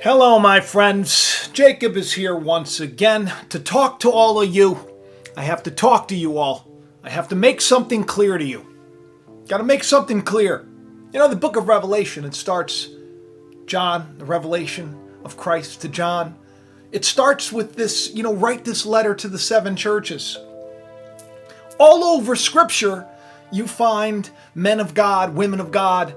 Hello, my friends. Jacob is here once again to talk to all of you. I have to talk to you all. I have to make something clear to you. Got to make something clear. You know, the book of Revelation, it starts, John, the revelation of Christ to John. It starts with this, write this letter to the 7 churches. All over Scripture, you find men of God, women of God,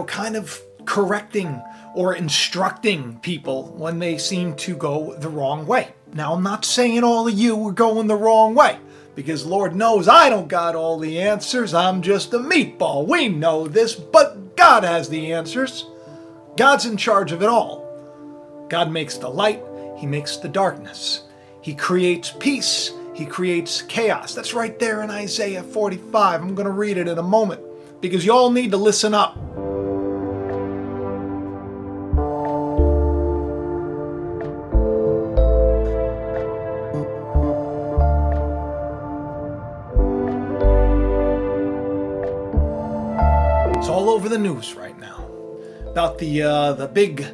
kind of correcting or instructing people when they seem to go the wrong way. Now, I'm not saying all of you are going the wrong way, because Lord knows I don't got all the answers. I'm just a meatball. We know this, but God has the answers. God's in charge of it all. God makes the light. He makes the darkness. He creates peace. He creates chaos. That's right there in Isaiah 45. I'm going to read it in a moment because you all need to listen up. It's all over the news right now about the big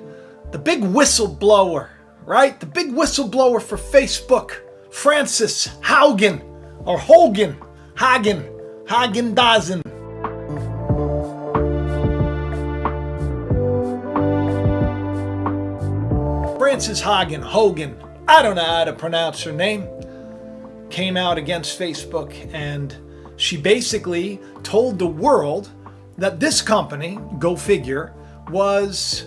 whistleblower, right? The big whistleblower for Facebook, Frances Haugen, or Hagen-Dazn. Frances Hogan, I don't know how to pronounce her name, came out against Facebook, and she basically told the world that this company, go figure, was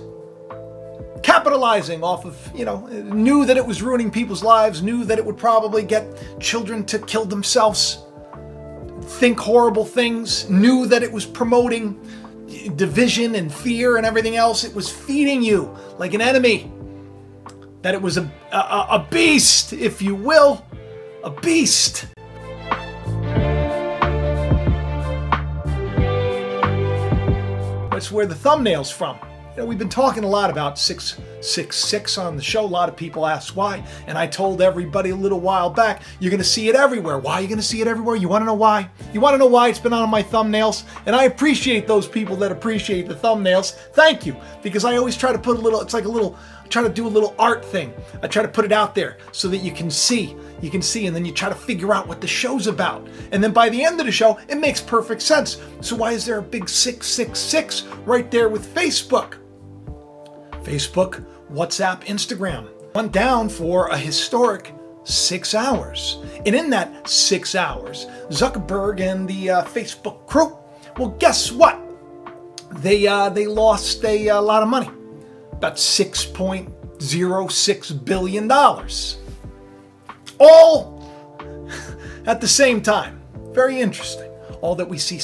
capitalizing off of, knew that it was ruining people's lives, knew that it would probably get children to kill themselves, think horrible things, knew that it was promoting division and fear and everything else. It was feeding you like an enemy, that it was a beast, if you will, a beast. That's where the thumbnail's from. We've been talking a lot about 666 on the show. A lot of people ask why. And I told everybody a little while back, you're going to see it everywhere. Why are you going to see it everywhere? You want to know why? You want to know why it's been on my thumbnails? And I appreciate those people that appreciate the thumbnails. Thank you. Because I always try to put try to do a little art thing. I try to put it out there so that you can see, and then you try to figure out what the show's about. And then by the end of the show, it makes perfect sense. So why is there a big 666 right there with Facebook? Facebook, WhatsApp, Instagram went down for a historic 6 hours. And in that 6 hours, Zuckerberg and the Facebook crew, well, guess what? They lost a lot of money. About $6.06 billion. All at the same time. Very interesting. All that we see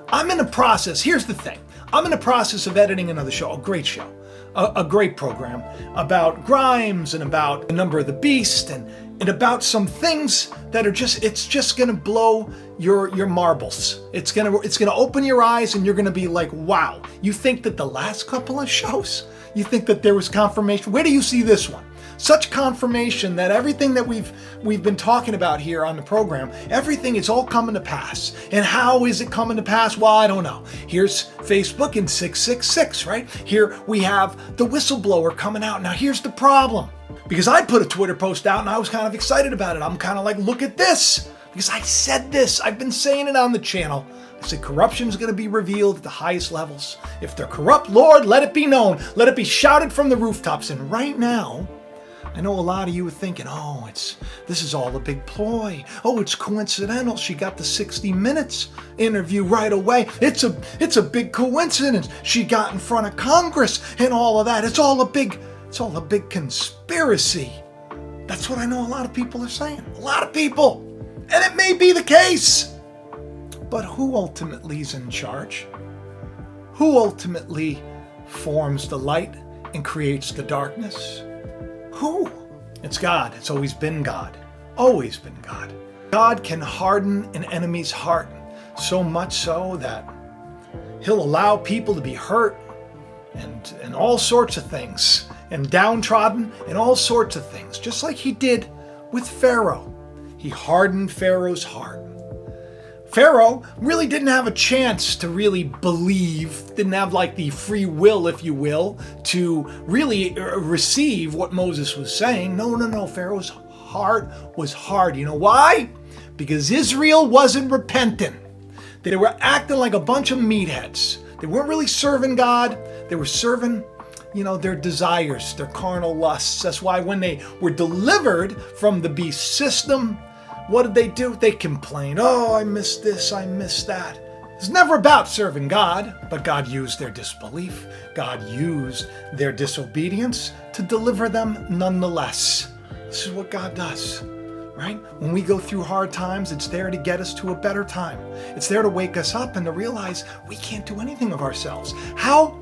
I'm in the process. Here's the thing. I'm in the process of editing another show, a great show, a great program about Grimes and about the number of the beast and about some things that are it's just going to blow your marbles. It's going to open your eyes and you're going to be like, wow. You think that the last couple of shows, you think that there was confirmation? Where do you see this one? Such confirmation that everything that we've been talking about here on the program, everything is all coming to pass. And how is it coming to pass? Well, I don't know. Here's Facebook in 666, right? Here we have the whistleblower coming out. Now here's the problem. Because I put a Twitter post out and I was kind of excited about it. I'm kind of like, look at this. Because I said this. I've been saying it on the channel. I said corruption is going to be revealed at the highest levels. If they're corrupt, Lord, let it be known. Let it be shouted from the rooftops. And right now, I know a lot of you are thinking, this is all a big ploy. Oh, it's coincidental. She got the 60 Minutes interview right away. It's a big coincidence. She got in front of Congress and all of that. It's all a big conspiracy. That's what I know a lot of people are saying. A lot of people. And it may be the case. But who ultimately is in charge? Who ultimately forms the light and creates the darkness? Who? It's God. It's always been God. Always been God. God can harden an enemy's heart so much so that he'll allow people to be hurt and all sorts of things, and downtrodden and all sorts of things, just like he did with Pharaoh. He hardened Pharaoh's heart. Pharaoh really didn't have a chance to really believe, didn't have like the free will, if you will, to really receive what Moses was saying. No. Pharaoh's heart was hard. You know why? Because Israel wasn't repentant. They were acting like a bunch of meatheads. They weren't really serving God. They were serving, their desires, their carnal lusts. That's why when they were delivered from the beast system, what did they do? They complained, oh, I missed this, I missed that. It's never about serving God, but God used their disbelief. God used their disobedience to deliver them nonetheless. This is what God does, right? When we go through hard times, it's there to get us to a better time. It's there to wake us up and to realize we can't do anything of ourselves. How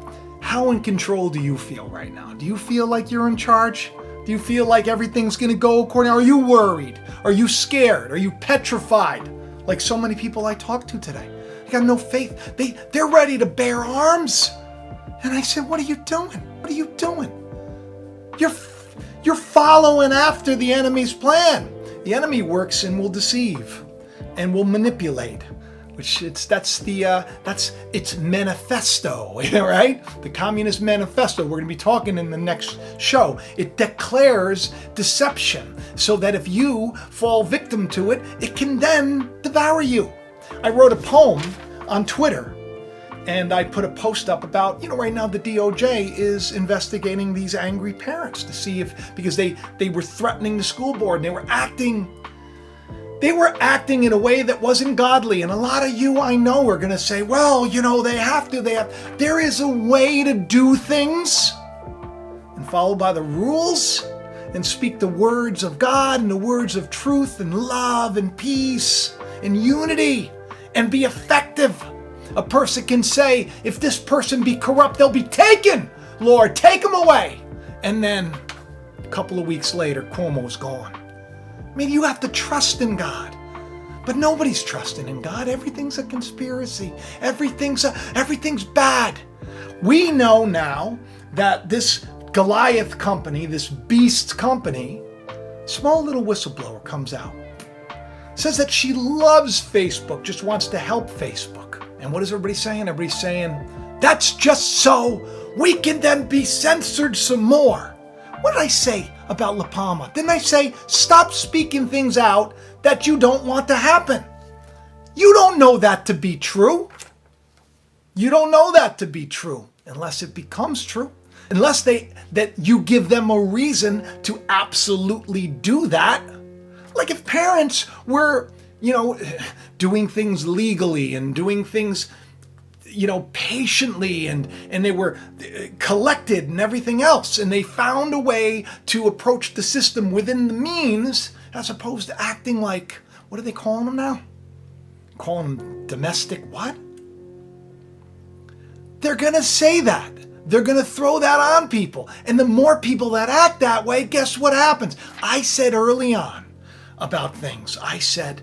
in control do you feel right now? Do you feel like you're in charge? Do you feel like everything's going to go according? Are you worried? Are you scared? Are you petrified? Like so many people I talk to today. They got no faith. They're ready to bear arms. And I said, what are you doing? What are you doing? You're following after the enemy's plan. The enemy works and will deceive and will manipulate. It's manifesto, right? The Communist Manifesto. We're going to be talking in the next show. It declares deception so that if you fall victim to it, it can then devour you. I wrote a poem on Twitter and I put a post up about, right now the DOJ is investigating these angry parents to see because they were threatening the school board and they were acting in a way that wasn't godly. And a lot of you I know are going to say, well, there is a way to do things and follow by the rules and speak the words of God and the words of truth and love and peace and unity and be effective. A person can say, if this person be corrupt, they'll be taken. Lord, take them away. And then a couple of weeks later, Cuomo's gone. I mean, you have to trust in God. But nobody's trusting in God. Everything's a conspiracy. Everything's bad. We know now that this Goliath company, this beast company, small little whistleblower comes out. Says that she loves Facebook, just wants to help Facebook. And what is everybody saying? Everybody's saying, that's just so we can then be censored some more. What did I say about La Palma? Didn't I say, stop speaking things out that you don't want to happen? You don't know that to be true. You don't know that to be true unless it becomes true. Unless that you give them a reason to absolutely do that. Like if parents were, doing things legally and doing things, patiently and they were collected and everything else. And they found a way to approach the system within the means as opposed to acting like, what are they calling them now? Calling them domestic what? They're going to say that. They're going to throw that on people. And the more people that act that way, guess what happens? I said early on about things, I said,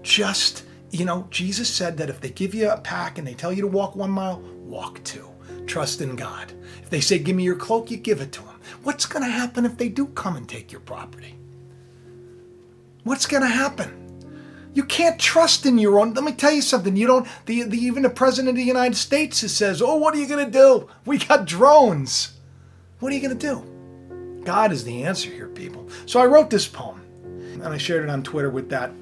Jesus said that if they give you a pack and they tell you to walk 1 mile, walk 2. Trust in God. If they say, give me your cloak, you give it to them. What's going to happen if they do come and take your property? What's going to happen? You can't trust in your own. Let me tell you something. Even the President of the United States says, oh, what are you going to do? We got drones. What are you going to do? God is the answer here, people. So I wrote this poem and I shared it on Twitter with that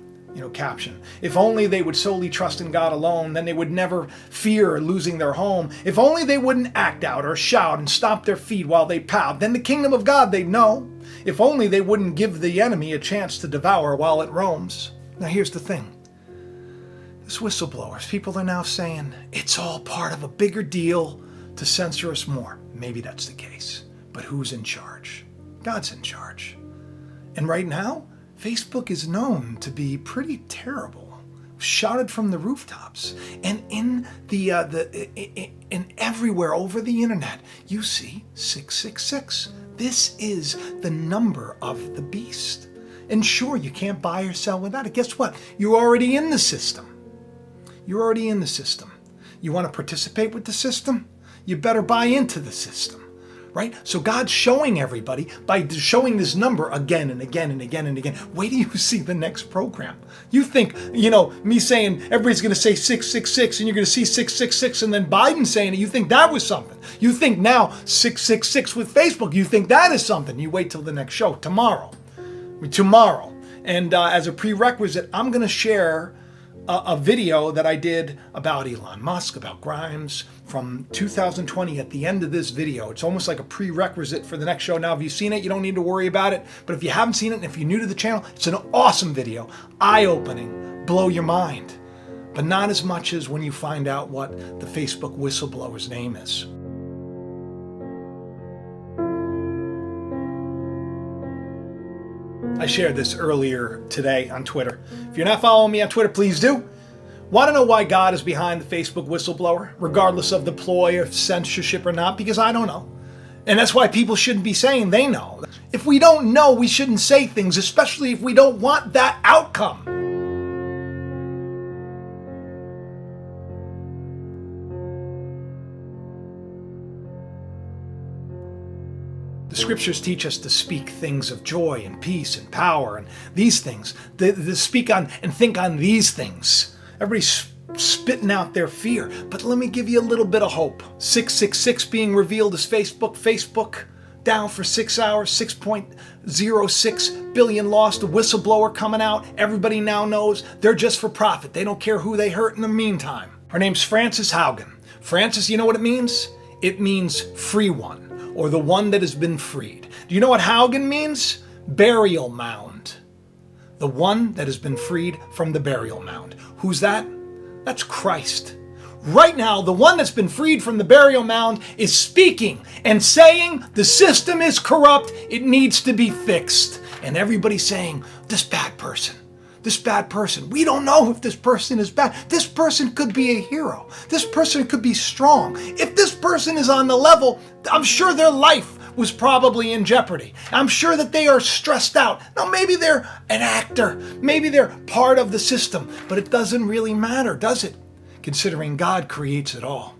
caption. If only they would solely trust in God alone, then they would never fear losing their home. If only they wouldn't act out or shout and stomp their feet while they pout, then the kingdom of God they'd know. If only they wouldn't give the enemy a chance to devour while it roams. Now here's the thing. This whistleblowers, people are now saying it's all part of a bigger deal to censor us more. Maybe that's the case. But who's in charge? God's in charge. And right now, Facebook is known to be pretty terrible, shouted from the rooftops, and in everywhere over the internet, you see 666. This is the number of the beast. And sure, you can't buy or sell without it. Guess what? You're already in the system. You're already in the system. You want to participate with the system? You better buy into the system. right? So God's showing everybody by showing this number again and again and again and again. Wait till you see the next program. You think, me saying everybody's going to say 666 and you're going to see 666 and then Biden saying it, you think that was something. You think now 666 with Facebook, you think that is something. You wait till the next show, tomorrow. And as a prerequisite, I'm going to share a video that I did about Elon Musk, about Grimes from 2020 at the end of this video. It's almost like a prerequisite for the next show. Now, if you've seen it, you don't need to worry about it. But if you haven't seen it, and if you're new to the channel, it's an awesome video. Eye-opening, blow your mind. But not as much as when you find out what the Facebook whistleblower's name is. I shared this earlier today on Twitter. If you're not following me on Twitter, please do. Want to know why God is behind the Facebook whistleblower, regardless of the ploy of censorship or not? Because I don't know. And that's why people shouldn't be saying they know. If we don't know, we shouldn't say things, especially if we don't want that outcome. The scriptures teach us to speak things of joy and peace and power and these things. To speak on and think on these things. Everybody's spitting out their fear. But let me give you a little bit of hope. 666 being revealed as Facebook. Facebook down for 6 hours. 6.06 billion lost. The whistleblower coming out. Everybody now knows they're just for profit. They don't care who they hurt in the meantime. Her name's Frances Haugen. Frances, you know what it means? It means free one. Or the one that has been freed. Do you know what Haugen means? Burial mound. The one that has been freed from the burial mound. Who's that? That's Christ. Right now, the one that's been freed from the burial mound is speaking and saying the system is corrupt, it needs to be fixed. And everybody's saying, this bad person. This bad person. We don't know if this person is bad. This person could be a hero. This person could be strong. If this person is on the level, I'm sure their life was probably in jeopardy. I'm sure that they are stressed out. Now, maybe they're an actor. Maybe they're part of the system. But it doesn't really matter, does it? Considering God creates it all.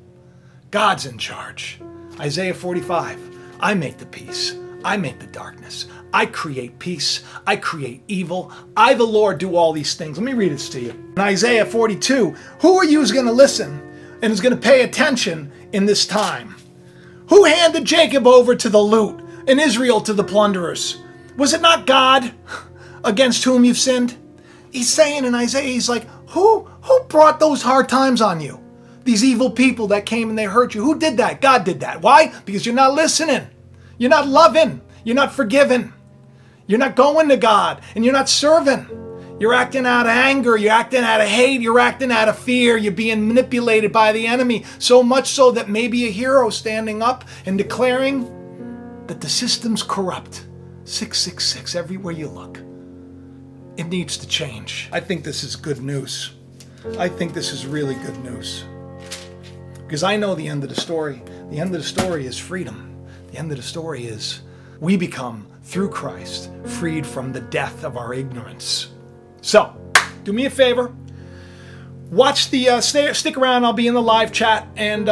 God's in charge. Isaiah 45. I make the peace. I make the darkness. I create peace. I create evil. I, the Lord, do all these things. Let me read this to you. In Isaiah 42, who are you who's going to listen and is going to pay attention in this time? Who handed Jacob over to the loot and Israel to the plunderers? Was it not God against whom you've sinned? He's saying in Isaiah, he's like, who brought those hard times on you? These evil people that came and they hurt you. Who did that? God did that. Why? Because you're not listening. You're not loving. You're not forgiving. You're not going to God. And you're not serving. You're acting out of anger. You're acting out of hate. You're acting out of fear. You're being manipulated by the enemy. So much so that maybe a hero standing up and declaring that the system's corrupt. 666 everywhere you look. It needs to change. I think this is good news. I think this is really good news. Because I know the end of the story. The end of the story is freedom. The end of the story is we become, through Christ, freed from the death of our ignorance. So, do me a favor. Watch the, stick around. I'll be in the live chat and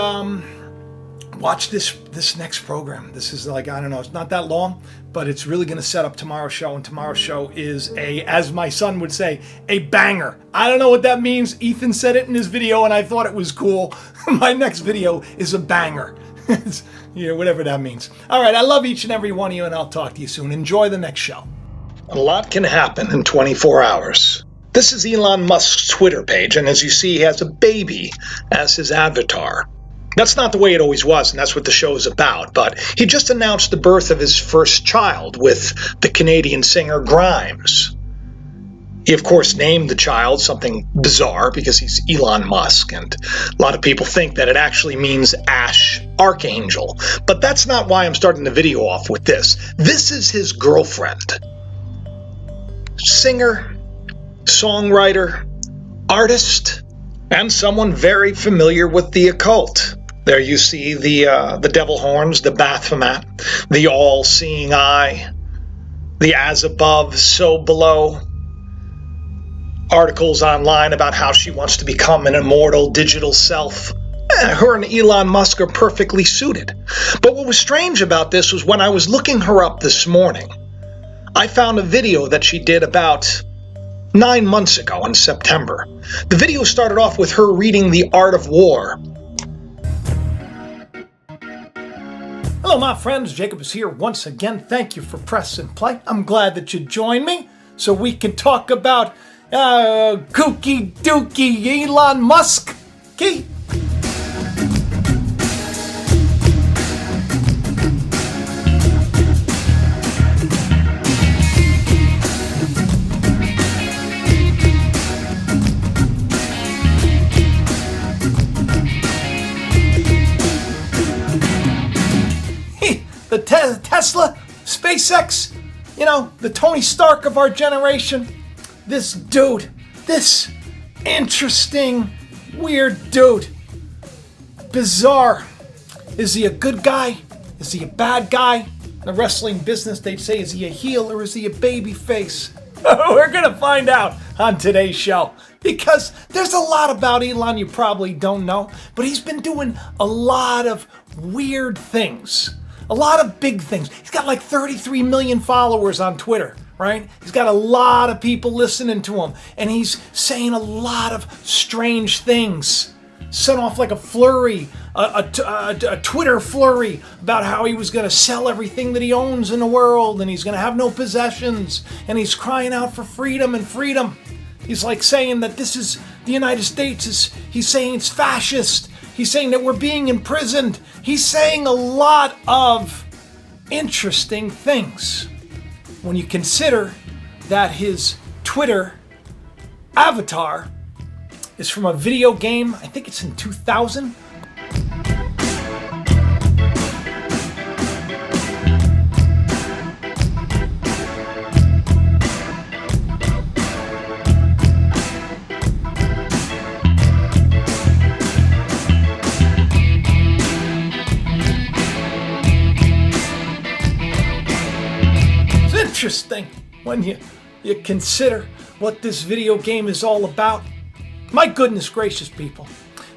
watch this next program. This is like, I don't know, it's not that long, but it's really going to set up tomorrow's show. And tomorrow's show is as my son would say, a banger. I don't know what that means. Ethan said it in his video and I thought it was cool. My next video is a banger. Whatever that means. All right, I love each and every one of you, and I'll talk to you soon. Enjoy the next show. A lot can happen in 24 hours. This is Elon Musk's Twitter page, and as you see, he has a baby as his avatar. That's not the way it always was, and that's what the show is about, but he just announced the birth of his first child with the Canadian singer Grimes. He, of course, named the child something bizarre because he's Elon Musk, and a lot of people think that it actually means Ash Archangel. But that's not why I'm starting the video off with this. This is his girlfriend. Singer, songwriter, artist, and someone very familiar with the occult. There you see the devil horns, the Baphomet, the all-seeing eye, the as above, so below. Articles online about how she wants to become an immortal digital self. her and Elon Musk are perfectly suited. But what was strange about this was when I was looking her up this morning, I found a video that she did about 9 months ago in September. The video started off with her reading The Art of War. Hello, my friends. Jacob is here once again. Thank you for pressing play. I'm glad that you joined me so we can talk about kooky dookie Elon Musk. Okay? The Tesla, SpaceX, the Tony Stark of our generation. This dude, this interesting, weird dude. Bizarre. Is he a good guy? Is he a bad guy? In the wrestling business, they'd say, is he a heel or is he a baby face? We're going to find out on today's show. Because there's a lot about Elon you probably don't know, but he's been doing a lot of weird things. A lot of big things. He's got like 33 million followers on Twitter, right? He's got a lot of people listening to him, and he's saying a lot of strange things. Set off like a flurry, a Twitter flurry about how he was going to sell everything that he owns in the world, and he's going to have no possessions, and he's crying out for freedom and freedom. He's like saying that this is the United States. He's saying it's fascist. He's saying that we're being imprisoned. He's saying a lot of interesting things. When you consider that his Twitter avatar is from a video game, I think it's in 2000. Interesting when you consider what this video game is all about. My goodness gracious, people.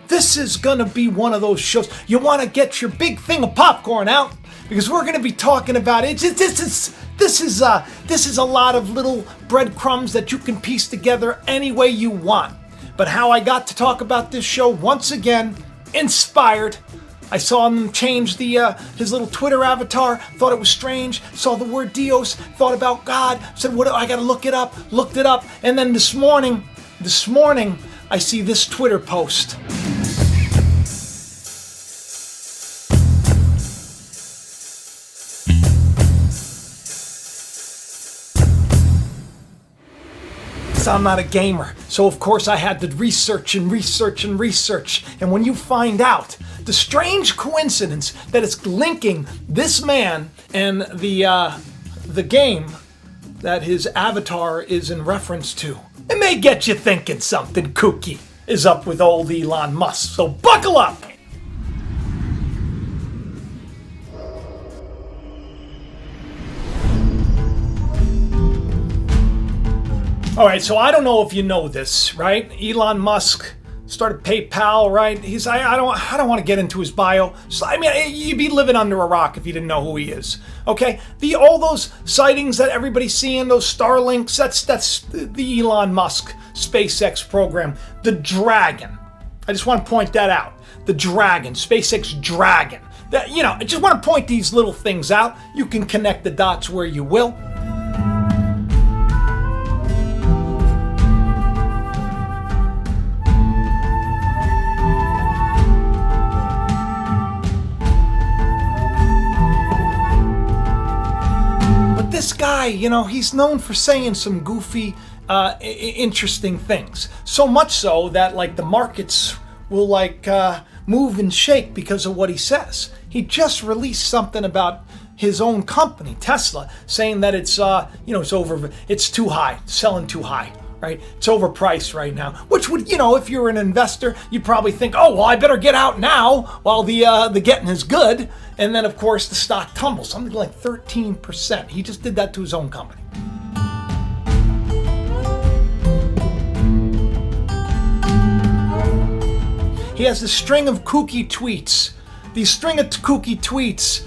This is going to be one of those shows. You want to get your big thing of popcorn out because we're going to be talking about it. This is a lot of little breadcrumbs that you can piece together any way you want. But how I got to talk about this show, once again, inspired. I saw him change his little Twitter avatar, thought it was strange, saw the word Deus, thought about God, said, "What? I gotta look it up," looked it up, and then this morning, I see this Twitter post. I'm not a gamer, so of course I had to research. And when you find out the strange coincidence that it's linking this man and the game that his avatar is in reference to, it may get you thinking something kooky is up with old Elon Musk. So buckle up! All right, so I don't know if you know this, right? Elon Musk started PayPal, right? I don't want to get into his bio. So, I mean, you'd be living under a rock if you didn't know who he is. Okay, all those sightings that everybody's seeing, those Starlinks, that's the Elon Musk SpaceX program, the Dragon. I just want to point that out. The Dragon, SpaceX Dragon. I just want to point these little things out. You can connect the dots where you will. This guy, he's known for saying some goofy, interesting things. So much so that, like, the markets will, move and shake because of what he says. He just released something about his own company, Tesla, saying that it's, it's too high, selling too high. Right? It's overpriced right now, which would, if you're an investor, you'd probably think, oh, well, I better get out now while the getting is good. And then, of course, the stock tumbles, something like 13%. He just did that to his own company. He has this string of kooky tweets. These string of kooky tweets.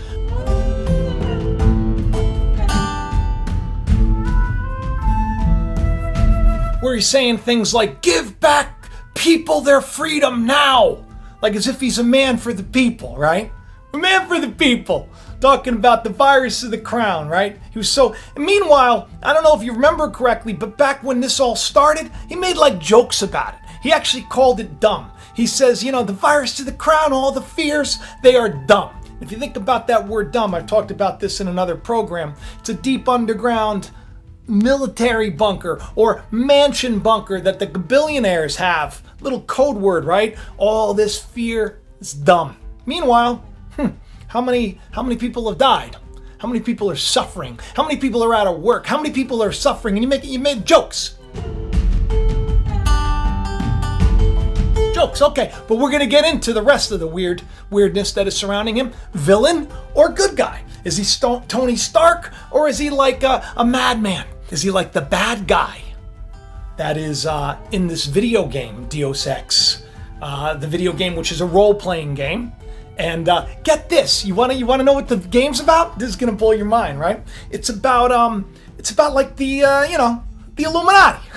Where he's saying things like, give back people their freedom now. Like as if he's a man for the people, right? A man for the people. Talking about the virus of the crown, right? He was so... And meanwhile, I don't know if you remember correctly, but back when this all started, he made like jokes about it. He actually called it dumb. He says, you know, the virus to the crown, all the fears, they are dumb. If you think about that word dumb, I've talked about this in another program. It's a deep underground military bunker or mansion bunker that the billionaires have. Little code word, right? All this fear is dumb. Meanwhile, how many people have died? How many people are suffering? How many people are out of work? How many people are suffering? And you made jokes. Jokes, okay. But we're gonna get into the rest of the weirdness that is surrounding him. Villain or good guy? Is he Tony Stark or is he like a madman? Is he like the bad guy that is in this video game, Deus Ex? The video game, which is a role-playing game. And get this, you wanna know what the game's about? This is gonna blow your mind, right? It's about like the the Illuminati.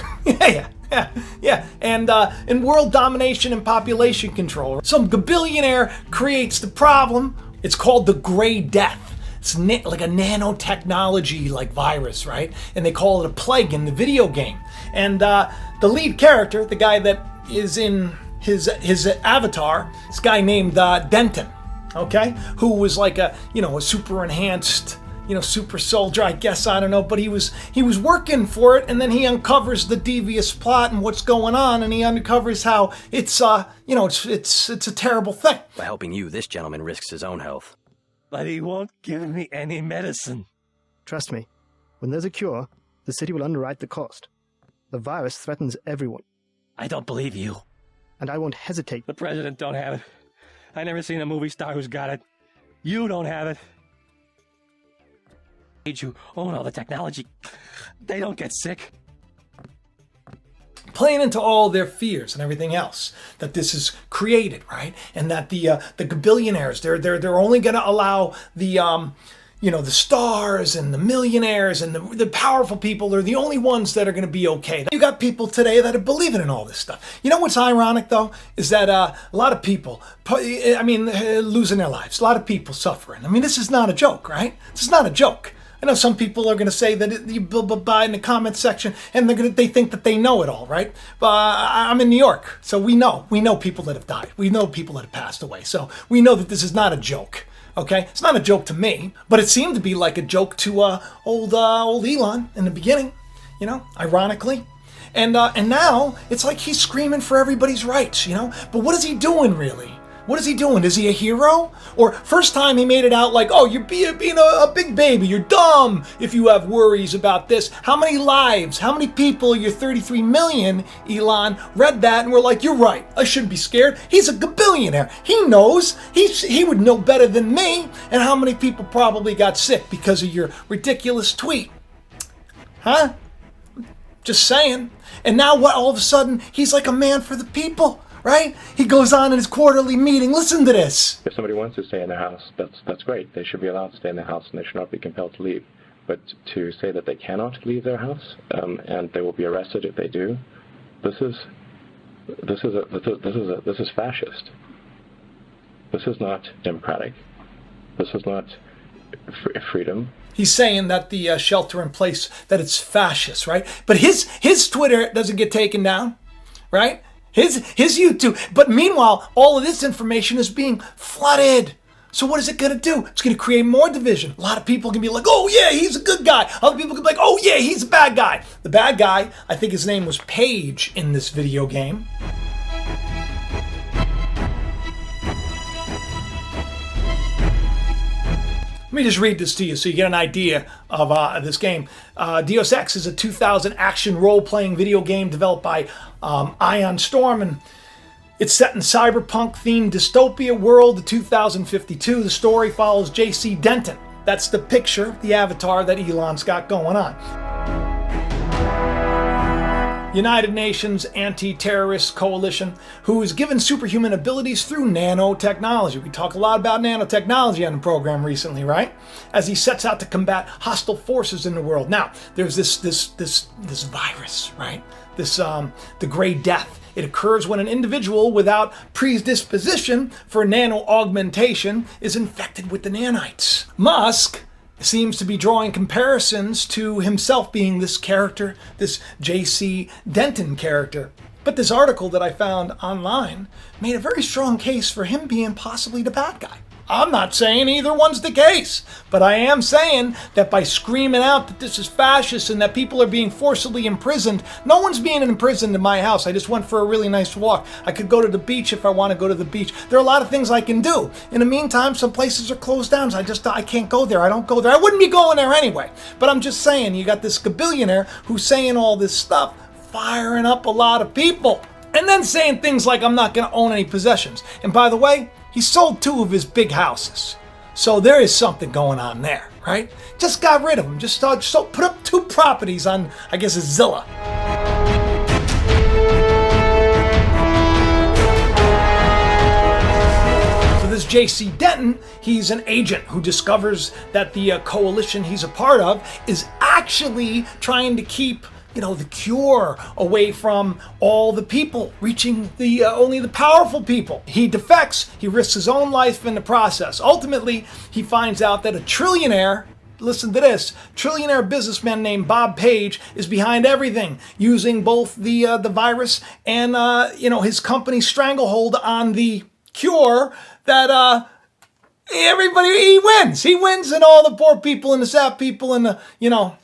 yeah. And world domination and population control. Some billionaire creates the problem. It's called the Gray Death. It's like a nanotechnology like virus, right? And they call it a plague in the video game. And the lead character, the guy that is in his avatar, this guy named Denton, okay, who was like a super enhanced super soldier, I guess, I don't know, but he was working for it, and then he uncovers the devious plot and what's going on, and he uncovers how it's it's a terrible thing. By helping you, this gentleman risks his own health. But he won't give me any medicine. Trust me, when there's a cure, the city will underwrite the cost. The virus threatens everyone. I don't believe you. And I won't hesitate. The president don't have it. I never seen a movie star who's got it. You don't have it. You own all the technology. They don't get sick. Playing into all their fears and everything else that this is created, right? And that the billionaires, they're only going to allow the the stars and the millionaires and the powerful people, they're the only ones that are going to be okay. You got people today that are believing in all this stuff. You know what's ironic, though, is that a lot of people, losing their lives. A lot of people suffering. I mean, this is not a joke, right? This is not a joke. I know some people are going to say that you buy in the comment section, and they think that they know it all, right? But I'm in New York, so we know people that have died. We know people that have passed away. So we know that this is not a joke. Okay, it's not a joke to me, but it seemed to be like a joke to old Elon in the beginning, ironically. And now it's like he's screaming for everybody's rights, But what is he doing really? What is he doing? Is he a hero? Or first time he made it out like, oh, you're being a big baby. You're dumb if you have worries about this. How many lives, how many people, your 33 million, Elon, read that and were like, you're right. I shouldn't be scared. He's a billionaire. He knows. He would know better than me. And how many people probably got sick because of your ridiculous tweet? Huh? Just saying. And now what? All of a sudden, he's like a man for the people. Right? He goes on in his quarterly meeting. Listen to this. If somebody wants to stay in their house, that's great. They should be allowed to stay in their house, and they should not be compelled to leave. But to say that they cannot leave their house and they will be arrested if they do, this is fascist. This is not democratic. This is not freedom. He's saying that the shelter in place, that it's fascist, right? But his Twitter doesn't get taken down, right? His YouTube. But meanwhile, all of this information is being flooded. So what is it going to do? It's going to create more division. A lot of people can be like, oh yeah, he's a good guy. Other people can be like, oh yeah, he's a bad guy. The bad guy, I think his name was Paige in this video game. Let me just read this to you so you get an idea of this game. Deus Ex is a 2000 action role-playing video game developed by Ion Storm, and it's set in cyberpunk-themed dystopia world of 2052. The story follows J.C. Denton. That's the picture, the avatar that Elon's got going on. United Nations Anti-Terrorist Coalition, who is given superhuman abilities through nanotechnology. We talk a lot about nanotechnology on the program recently, right? As he sets out to combat hostile forces in the world. Now, there's this virus, right? The Gray Death. It occurs when an individual without predisposition for nano-augmentation is infected with the nanites. Musk seems to be drawing comparisons to himself being this character, this J.C. Denton character. But this article that I found online made a very strong case for him being possibly the bad guy. I'm not saying either one's the case, but I am saying that by screaming out that this is fascist and that people are being forcibly imprisoned, no one's being imprisoned in my house. I just went for a really nice walk. I could go to the beach if I want to go to the beach. There are a lot of things I can do. In the meantime, some places are closed down, so I can't go there. I don't go there. I wouldn't be going there anyway. But I'm just saying, you got this billionaire who's saying all this stuff, firing up a lot of people, and then saying things like, I'm not going to own any possessions. And by the way, he sold 2 of his big houses. So there is something going on there, right? Just got rid of them. Just put up 2 properties on, I guess it's Zillow. So this J.C. Denton, he's an agent who discovers that the coalition he's a part of is actually trying to keep the cure away from all the people, reaching only the powerful people. He defects, he risks his own life in the process. Ultimately, he finds out that a trillionaire, listen to this, trillionaire businessman named Bob Page is behind everything, using both the virus and his company's stranglehold on the cure that everybody, he wins, and all the poor people and the sad people and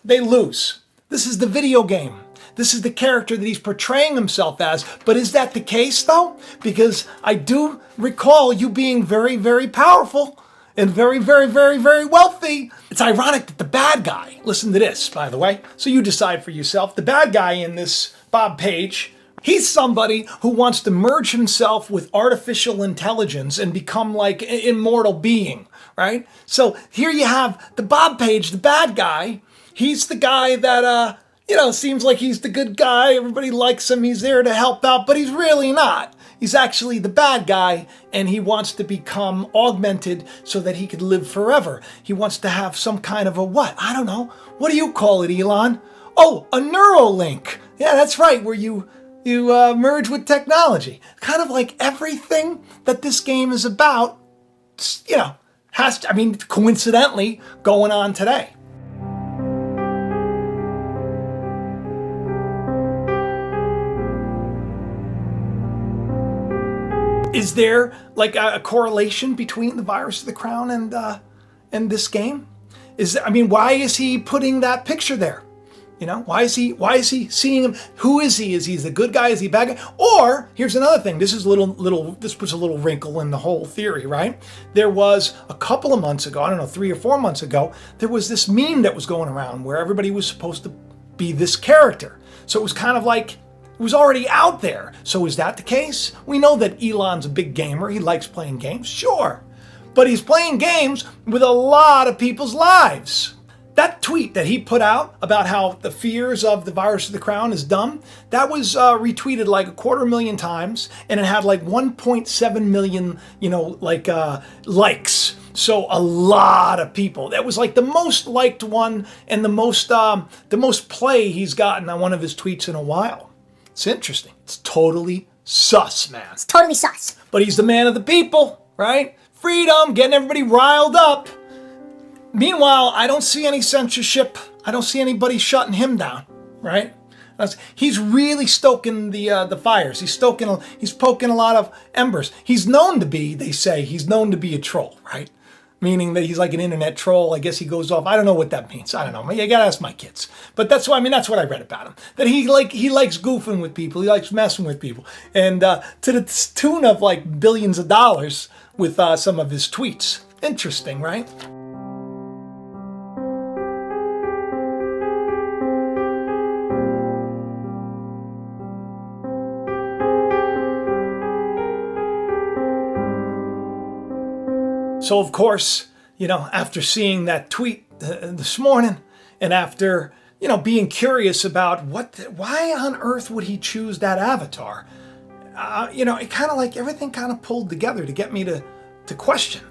they lose. This is the video game. This is the character that he's portraying himself as. But is that the case, though? Because I do recall you being very, very powerful and very, very, very, very wealthy. It's ironic that the bad guy, listen to this, by the way, so you decide for yourself, the bad guy in this Bob Page, he's somebody who wants to merge himself with artificial intelligence and become like an immortal being, right? So here you have the Bob Page, the bad guy. He's the guy that, seems like he's the good guy. Everybody likes him. He's there to help out, but he's really not. He's actually the bad guy, and he wants to become augmented so that he could live forever. He wants to have some kind of a what? I don't know. What do you call it, Elon? Oh, a Neuralink. Yeah, that's right, where you merge with technology. Kind of like everything that this game is about, coincidentally, going on today. Is there like a correlation between the virus of the crown and this game? Why is he putting that picture there? Why is he seeing him? Who is he? Is he the good guy? Is he a bad guy? Or here's another thing. This puts a little wrinkle in the whole theory, right? There was a couple of months ago, I don't know, 3 or 4 months ago, there was this meme that was going around where everybody was supposed to be this character. So it was kind of like, it was already out there. So is that the case? We know that Elon's a big gamer. He likes playing games, sure. But he's playing games with a lot of people's lives. That tweet that he put out about how the fears of the virus of the crown is dumb, that was retweeted like 250,000 times, and it had like 1.7 million, likes. So a lot of people. That was like the most liked one and the most play he's gotten on one of his tweets in a while. It's interesting. It's totally sus, man. It's totally sus. But he's the man of the people, right? Freedom, getting everybody riled up. Meanwhile, I don't see any censorship. I don't see anybody shutting him down, right? He's really stoking the fires. He's poking a lot of embers. He's known to be, they say, a troll, right? Meaning that he's like an internet troll. I guess he goes off. I don't know what that means. I don't know. You gotta ask my kids. But that's what I read about him. That he likes goofing with people. He likes messing with people. And to the tune of like billions of dollars with some of his tweets. Interesting, right? So, of course, after seeing that tweet this morning and after being curious about why on earth would he choose that avatar? It kind of like everything kind of pulled together to get me to question.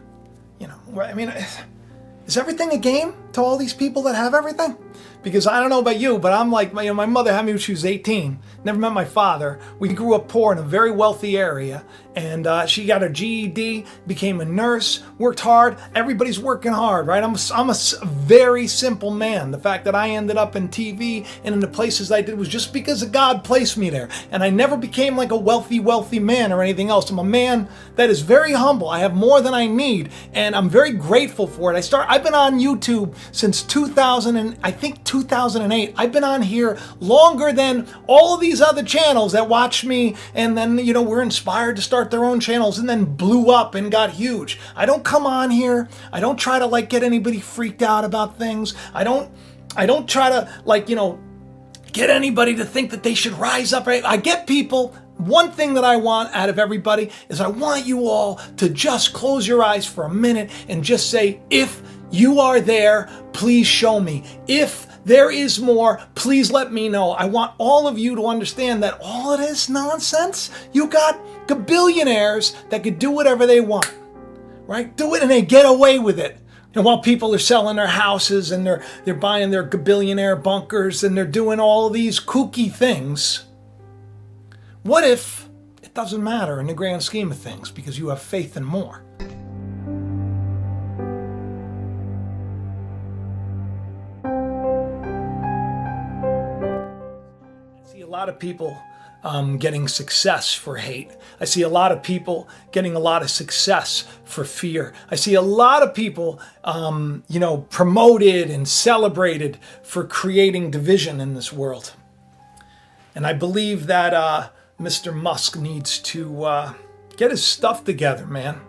I mean, is everything a game to all these people that have everything? Because I don't know about you, but I'm like, my mother had me when she was 18. Never met my father. We grew up poor in a very wealthy area. And she got her GED, became a nurse, worked hard. Everybody's working hard, right? I'm a very simple man. The fact that I ended up in TV and in the places I did was just because God placed me there. And I never became like a wealthy man or anything else. I'm a man that is very humble. I have more than I need. And I'm very grateful for it. I've been on YouTube since 2008. I've been on here longer than all of these other channels that watch me and then, were inspired to start their own channels and then blew up and got huge. I don't come on here. I don't try to get anybody freaked out about things. I don't try to get anybody to think that they should rise up. I get people. One thing that I want out of everybody is I want you all to just close your eyes for a minute and just say, if you are there, please show me. If there is more, please let me know. I want all of you to understand that all of this nonsense, you got billionaires that could do whatever they want, right? Do it and they get away with it. And while people are selling their houses and they're buying their billionaire bunkers and they're doing all these kooky things, what if it doesn't matter in the grand scheme of things because you have faith in more? A lot of people getting success for hate. I see a lot of people getting a lot of success for fear. I see a lot of people, promoted and celebrated for creating division in this world. And I believe that Mr. Musk needs to get his stuff together, man.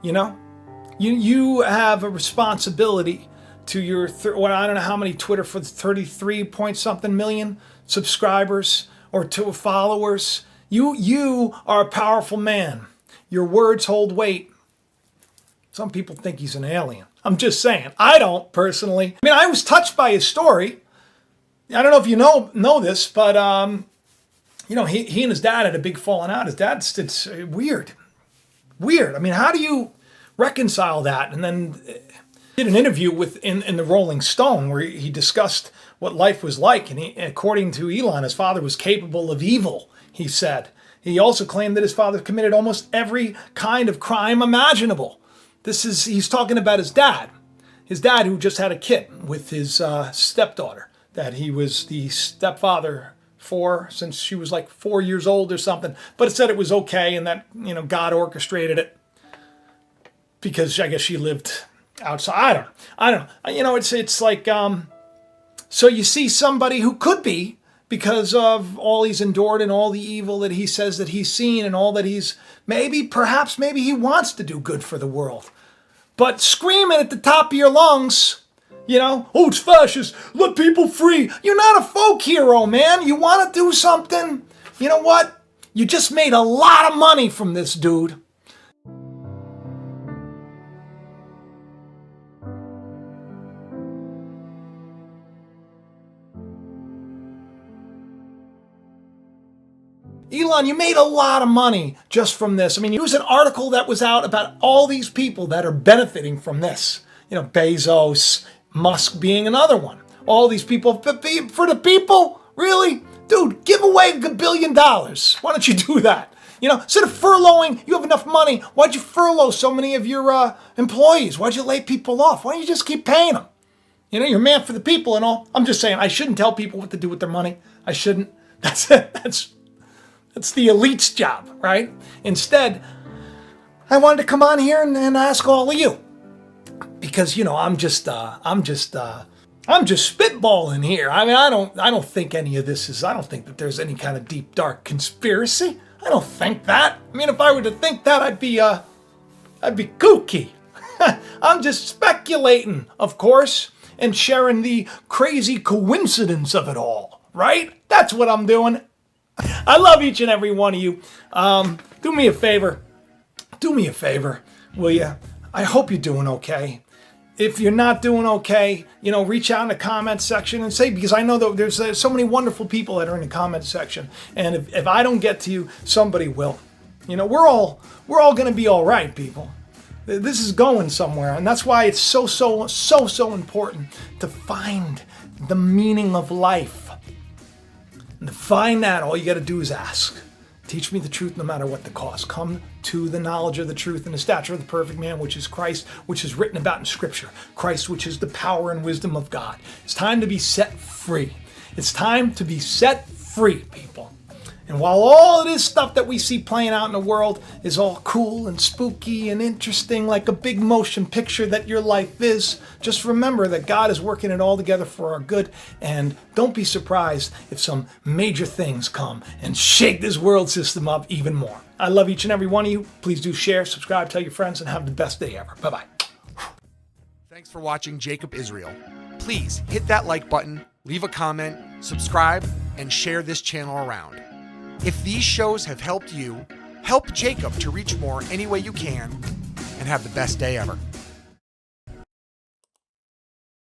You have a responsibility to your, I don't know how many Twitter for 33 point something million subscribers or to followers. You are a powerful man. Your words hold weight. Some people think he's an alien. I'm just saying. I don't personally. I mean, I was touched by his story. I don't know if you know this, but he and his dad had a big falling out. His dad's it's weird. I mean, how do you reconcile that? And then did an interview in the Rolling Stone where he discussed what life was like. And according to Elon, his father was capable of evil, he said. He also claimed that his father committed almost every kind of crime imaginable. He's talking about his dad who just had a kid with his stepdaughter that he was the stepfather for since she was like 4 years old or something. But it said it was okay and that, God orchestrated it because I guess she lived outside. I don't know. It's like, so you see somebody who could be, because of all he's endured and all the evil that he says that he's seen and all that he's, maybe he wants to do good for the world. But screaming at the top of your lungs, oh, it's fascist, let people free. You're not a folk hero, man. You want to do something? You know what? You just made a lot of money from this dude. Elon, you made a lot of money just from this. I mean, there was an article that was out about all these people that are benefiting from this. Bezos, Musk being another one. All these people, for the people, really? Dude, give away $1 billion. Why don't you do that? Instead of furloughing, you have enough money. Why'd you furlough so many of your employees? Why'd you lay people off? Why don't you just keep paying them? You're a man for the people and all. I'm just saying, I shouldn't tell people what to do with their money. I shouldn't. That's it. That's the elite's job, right? Instead, I wanted to come on here and ask all of you, because I'm just spitballing here. I mean, I don't think any of this is. I don't think that there's any kind of deep, dark conspiracy. I don't think that. I mean, if I were to think that, I'd be kooky. I'm just speculating, of course, and sharing the crazy coincidence of it all, right? That's what I'm doing. I love each and every one of you. Do me a favor, will you? I hope you're doing okay. if you're not doing okay, reach out in the comment section and say, because I know that there's so many wonderful people that are in the comment section. And if I don't get to you, somebody will. We're all going to be all right, people. This is going somewhere. And that's why it's so important to find the meaning of life. And to find that, all you got to do is ask. Teach me the truth no matter what the cost. Come to the knowledge of the truth and the stature of the perfect man, which is Christ, which is written about in Scripture. Christ, which is the power and wisdom of God. It's time to be set free. It's time to be set free, people. And while all of this stuff that we see playing out in the world is all cool and spooky and interesting, like a big motion picture that your life is, just remember that God is working it all together for our good. And don't be surprised if some major things come and shake this world system up even more. I love each and every one of you. Please do share, subscribe, tell your friends, and have the best day ever. Bye-bye. Thanks for watching Jacob Israel. Please hit that like button, leave a comment, subscribe, and share this channel around. If these shows have helped you, help Jacob to reach more any way you can, and have the best day ever.